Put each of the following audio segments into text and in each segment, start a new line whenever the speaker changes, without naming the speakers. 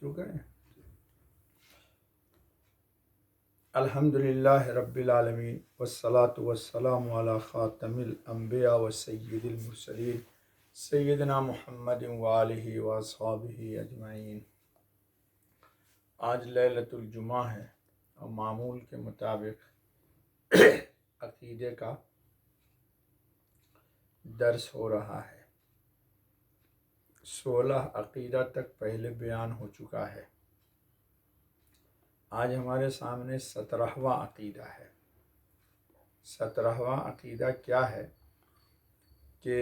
شروع کریں۔ الحمدللہ رب العالمین والصلاة والسلام علی خاتم الانبیاء والسید المرسلین سیدنا محمد وآلہ واصحابہ اجمعین۔ آج لیلۃ الجمعہ ہے اور معمول کے مطابق عقیدے کا درس ہو رہا ہے۔ 16 عقیدہ تک پہلے بیان ہو چکا ہے۔ آج ہمارے سامنے 17واں عقیدہ ہے۔ 17واں عقیدہ کیا ہے کہ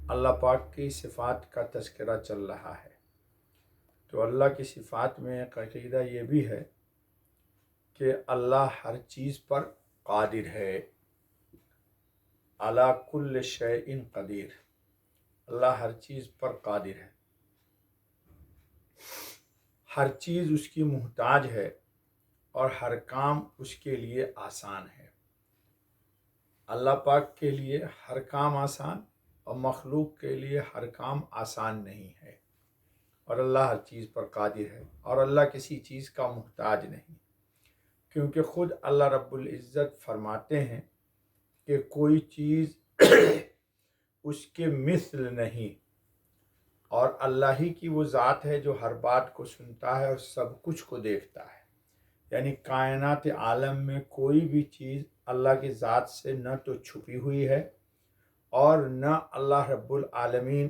اللہ پاک کی صفات کا تذکرہ چل رہا ہے، تو اللہ کی صفات میں ایک عقیدہ یہ بھی ہے کہ اللہ ہر چیز پر قادر ہے، علی کل شیء قدیر، اللہ ہر چیز پر قادر ہے، ہر چیز اس کی محتاج ہے اور ہر کام اس کے لیے آسان ہے۔ اللہ پاک کے لیے ہر کام آسان اور مخلوق کے لیے ہر کام آسان نہیں ہے، اور اللہ ہر چیز پر قادر ہے اور اللہ کسی چیز کا محتاج نہیں، کیونکہ خود اللہ رب العزت فرماتے ہیں کہ کوئی چیز اس کے مثل نہیں، اور اللہ ہی کی وہ ذات ہے جو ہر بات کو سنتا ہے اور سب کچھ کو دیکھتا ہے۔ یعنی کائنات عالم میں کوئی بھی چیز اللہ کی ذات سے نہ تو چھپی ہوئی ہے اور نہ اللہ رب العالمین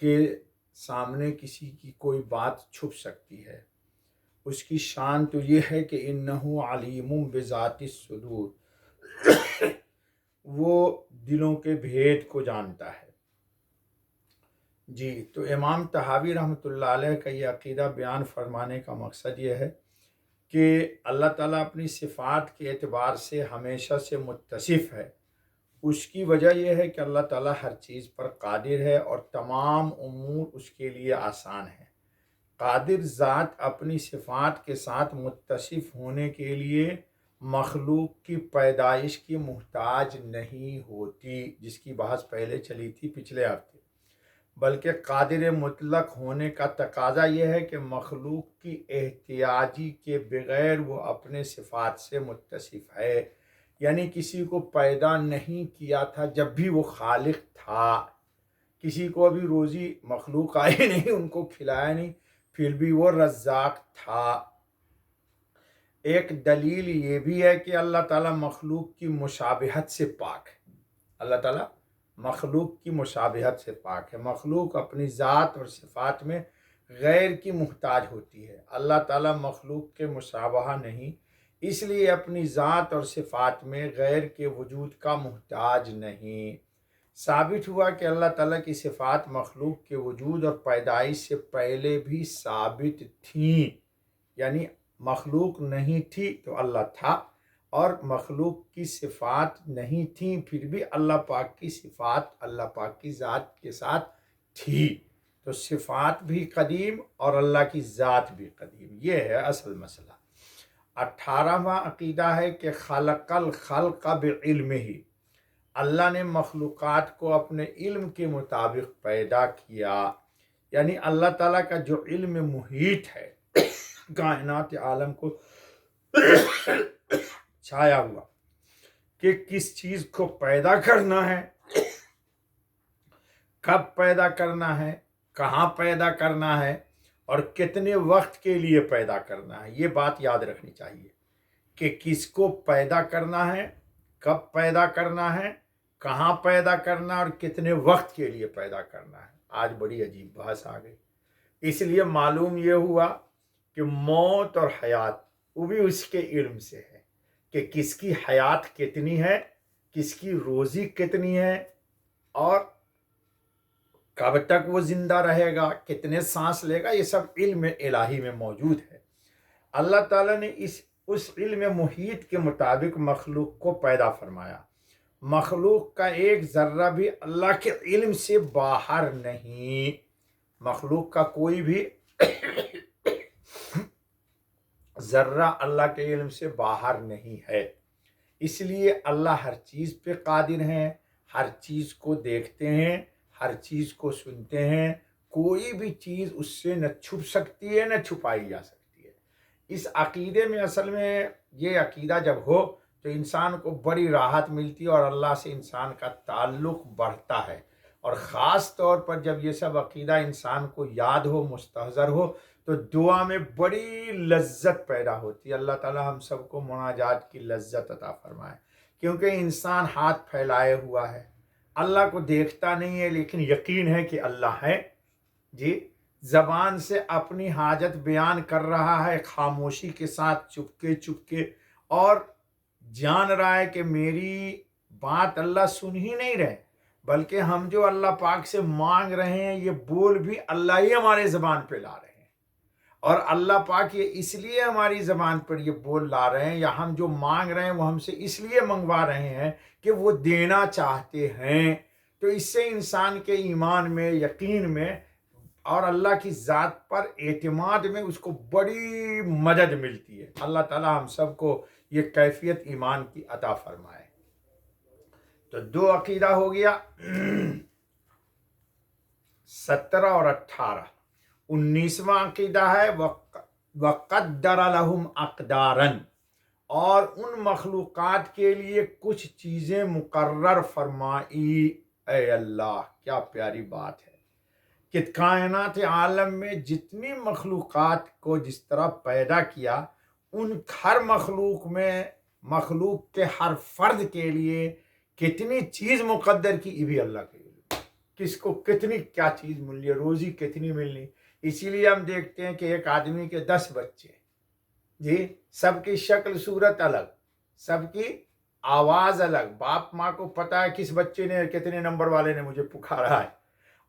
کے سامنے کسی کی کوئی بات چھپ سکتی ہے۔ اس کی شان تو یہ ہے کہ انہ علیم بذات الصدور، وہ دلوں کے بھید کو جانتا ہے۔ جی، تو امام طحاوی رحمۃ اللہ علیہ کا یہ عقیدہ بیان فرمانے کا مقصد یہ ہے کہ اللہ تعالیٰ اپنی صفات کے اعتبار سے ہمیشہ سے متصف ہے۔ اس کی وجہ یہ ہے کہ اللہ تعالیٰ ہر چیز پر قادر ہے اور تمام امور اس کے لیے آسان ہے۔ قادر ذات اپنی صفات کے ساتھ متصف ہونے کے لیے مخلوق کی پیدائش کی محتاج نہیں ہوتی، جس کی بحث پہلے چلی تھی پچھلے ہفتے، بلکہ قادر مطلق ہونے کا تقاضا یہ ہے کہ مخلوق کی احتیاجی کے بغیر وہ اپنے صفات سے متصف ہے۔ یعنی کسی کو پیدا نہیں کیا تھا جب بھی وہ خالق تھا، کسی کو ابھی روزی مخلوق آئی نہیں، ان کو کھلایا نہیں، پھر بھی وہ رزاق تھا۔ ایک دلیل یہ بھی ہے کہ اللہ تعالیٰ مخلوق کی مشابہت سے پاک ہے۔ اللہ تعالیٰ مخلوق کی مشابہت سے پاک ہے۔ مخلوق اپنی ذات اور صفات میں غیر کی محتاج ہوتی ہے، اللہ تعالیٰ مخلوق کے مشابہ نہیں، اس لیے اپنی ذات اور صفات میں غیر کے وجود کا محتاج نہیں۔ ثابت ہوا کہ اللہ تعالیٰ کی صفات مخلوق کے وجود اور پیدائش سے پہلے بھی ثابت تھیں، یعنی مخلوق نہیں تھی تو اللہ تھا، اور مخلوق کی صفات نہیں تھیں پھر بھی اللہ پاک کی صفات اللہ پاک کی ذات کے ساتھ تھی۔ تو صفات بھی قدیم اور اللہ کی ذات بھی قدیم، یہ ہے اصل مسئلہ۔ 18واں عقیدہ ہے کہ خلق الخلق بعلمہ، اللہ نے مخلوقات کو اپنے علم کے مطابق پیدا کیا، یعنی اللہ تعالیٰ کا جو علم محیط ہے کائنات عالم کو چھایا ہوا کہ کس چیز کو پیدا کرنا ہے، کب پیدا کرنا ہے، کہاں پیدا کرنا ہے اور کتنے وقت کے لیے پیدا کرنا ہے، یہ بات یاد رکھنی چاہیے کہ کس کو پیدا کرنا ہے، کب پیدا کرنا ہے، کہاں پیدا کرنا اور کتنے وقت کے لیے پیدا کرنا ہے۔ آج بڑی عجیب بحث آ گئی، اس لیے معلوم یہ ہوا کہ موت اور حیات وہ بھی اس کے علم سے ہے کہ کس کی حیات کتنی ہے، کس کی روزی کتنی ہے اور کب تک وہ زندہ رہے گا، کتنے سانس لے گا، یہ سب علم الہی میں موجود ہے۔ اللہ تعالیٰ نے اس علم محیط کے مطابق مخلوق کو پیدا فرمایا۔ مخلوق کا ایک ذرہ بھی اللہ کے علم سے باہر نہیں، مخلوق کا کوئی بھی ذرہ اللہ کے علم سے باہر نہیں ہے، اس لیے اللہ ہر چیز پہ قادر ہیں، ہر چیز کو دیکھتے ہیں، ہر چیز کو سنتے ہیں، کوئی بھی چیز اس سے نہ چھپ سکتی ہے نہ چھپائی جا سکتی ہے۔ اس عقیدے میں اصل میں یہ عقیدہ جب ہو تو انسان کو بڑی راحت ملتی ہے اور اللہ سے انسان کا تعلق بڑھتا ہے، اور خاص طور پر جب یہ سب عقیدہ انسان کو یاد ہو، مستحضر ہو، تو دعا میں بڑی لذت پیدا ہوتی ہے۔ اللہ تعالی ہم سب کو مناجات کی لذت عطا فرمائے، کیونکہ انسان ہاتھ پھیلائے ہوا ہے، اللہ کو دیکھتا نہیں ہے لیکن یقین ہے کہ اللہ ہے، جی، زبان سے اپنی حاجت بیان کر رہا ہے خاموشی کے ساتھ، چپکے چپکے، اور جان رہا ہے کہ میری بات اللہ سن ہی نہیں رہے، بلکہ ہم جو اللہ پاک سے مانگ رہے ہیں یہ بول بھی اللہ ہی ہمارے زبان پہ لا رہے ہیں، اور اللہ پاک یہ اس لیے ہماری زبان پر یہ بول لا رہے ہیں، یا ہم جو مانگ رہے ہیں وہ ہم سے اس لیے منگوا رہے ہیں کہ وہ دینا چاہتے ہیں۔ تو اس سے انسان کے ایمان میں، یقین میں، اور اللہ کی ذات پر اعتماد میں اس کو بڑی مدد ملتی ہے۔ اللہ تعالی ہم سب کو یہ کیفیت ایمان کی عطا فرمائے۔ تو دو عقیدہ ہو گیا، 17 اور 18۔ 19واں عقیدہ ہے وَقَدَّرَ لَهُمْ أَقْدَارًا، اور ان مخلوقات کے لیے کچھ چیزیں مقرر فرمائی۔ اے اللہ، کیا پیاری بات ہے کہ کائنات عالم میں جتنی مخلوقات کو جس طرح پیدا کیا، ان ہر مخلوق میں، مخلوق کے ہر فرد کے لیے کتنی چیز مقدر کی، یہ بھی اللہ کے لیے، کس کو کتنی کیا چیز ملنی ہے، روزی کتنی ملنی۔ اسی لیے ہم دیکھتے ہیں کہ ایک آدمی کے 10 بچے، جی، سب کی شکل صورت الگ، سب کی آواز الگ، باپ ماں کو پتا ہے کس بچے نے، کتنے نمبر والے نے مجھے پکارا ہے،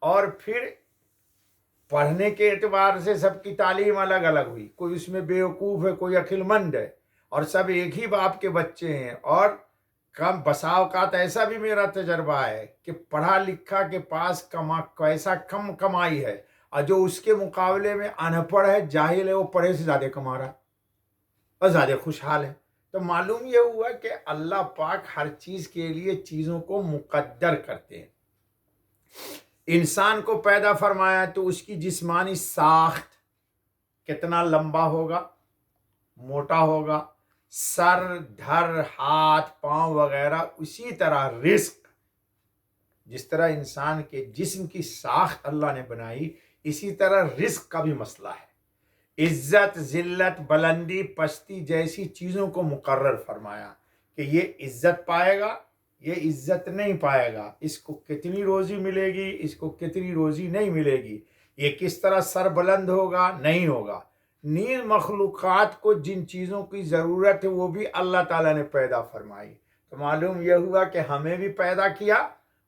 اور پھر پڑھنے کے اعتبار سے سب کی تعلیم الگ الگ ہوئی، کوئی اس میں بیوقوف ہے، کوئی عقل مند ہے، اور سب ایک ہی باپ کے بچے ہیں۔ اور کم بسا اوقات ایسا بھی میرا تجربہ ہے کہ پڑھا لکھا کے پاس پیسہ کم کمائی ہے، اور جو اس کے مقابلے میں ان پڑھ ہے، جاہل ہے، وہ پڑھے سے زیادہ کما رہا ہے اور زیادہ خوشحال ہے۔ تو معلوم یہ ہوا کہ اللہ پاک ہر چیز کے لیے چیزوں کو مقدر کرتے ہیں۔ انسان کو پیدا فرمایا تو اس کی جسمانی ساخت، کتنا لمبا ہوگا، موٹا ہوگا، سر، دھر، ہاتھ، پاؤں وغیرہ، اسی طرح رزق، جس طرح انسان کے جسم کی ساخت اللہ نے بنائی، اسی طرح رزق کا بھی مسئلہ ہے۔ عزت، ذلت، بلندی، پستی جیسی چیزوں کو مقرر فرمایا کہ یہ عزت پائے گا، یہ عزت نہیں پائے گا، اس کو کتنی روزی ملے گی، اس کو کتنی روزی نہیں ملے گی، یہ کس طرح سر بلند ہوگا، نہیں ہوگا۔ نیز مخلوقات کو جن چیزوں کی ضرورت ہے وہ بھی اللہ تعالیٰ نے پیدا فرمائی۔ تو معلوم یہ ہوا کہ ہمیں بھی پیدا کیا،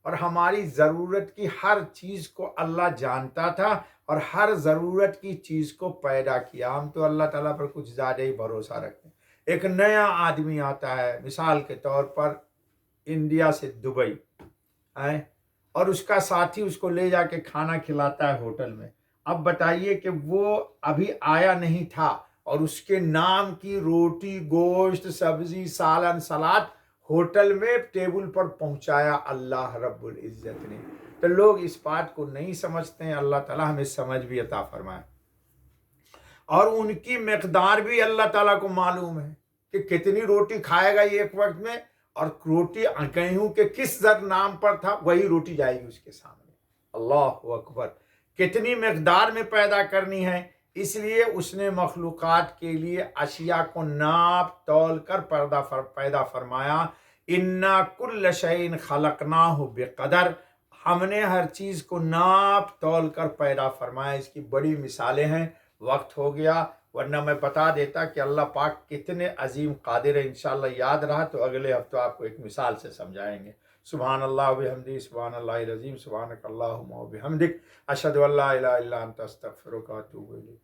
اور ہماری ضرورت کی ہر چیز کو اللہ جانتا تھا، اور ہر ضرورت کی چیز کو پیدا کیا۔ ہم تو اللہ تعالیٰ پر کچھ زیادہ ہی بھروسہ رکھتے ہیں۔ ایک نیا آدمی آتا ہے، مثال کے طور پر انڈیا سے دبئی آئے، اور اس کا ساتھی اس کو لے جا کے کھانا کھلاتا ہے ہوٹل میں۔ اب بتائیے کہ وہ ابھی آیا نہیں تھا، اور اس کے نام کی روٹی، گوشت، سبزی، سالن، سلاد ہوٹل میں ٹیبل پر پہنچایا اللہ رب العزت نے۔ تو لوگ اس بات کو نہیں سمجھتے ہیں، اللہ تعالیٰ ہمیں سمجھ بھی عطا فرمائے۔ اور ان کی مقدار بھی اللہ تعالیٰ کو معلوم ہے کہ کتنی روٹی کھائے گا یہ ایک وقت میں، اور روٹی گیہوں کے کس زر نام پر تھا وہی روٹی جائے گی اس کے سامنے۔ اللہ اکبر، کتنی مقدار میں پیدا کرنی ہے، اس لیے اس نے مخلوقات کے لیے اشیاء کو ناپ تول کر پیدا فرمایا۔ اِنَّا كُلَّ شَيْءٍ خَلَقْنَاهُ بِقَدَرٍ، ہم نے ہر چیز کو ناپ تول کر پیدا فرمایا۔ اس کی بڑی مثالیں ہیں، وقت ہو گیا، ورنہ میں بتا دیتا کہ اللہ پاک کتنے عظیم قادر ہے۔ انشاءاللہ یاد رہا تو اگلے ہفتہ آپ کو ایک مثال سے سمجھائیں گے۔ سبحان اللہ وبحمدہ، سبحان اللہ العظیم، سبحانک اللہم وبحمدک، اشہد ان لا الہ الا انت، استغفرک واتوب الیک۔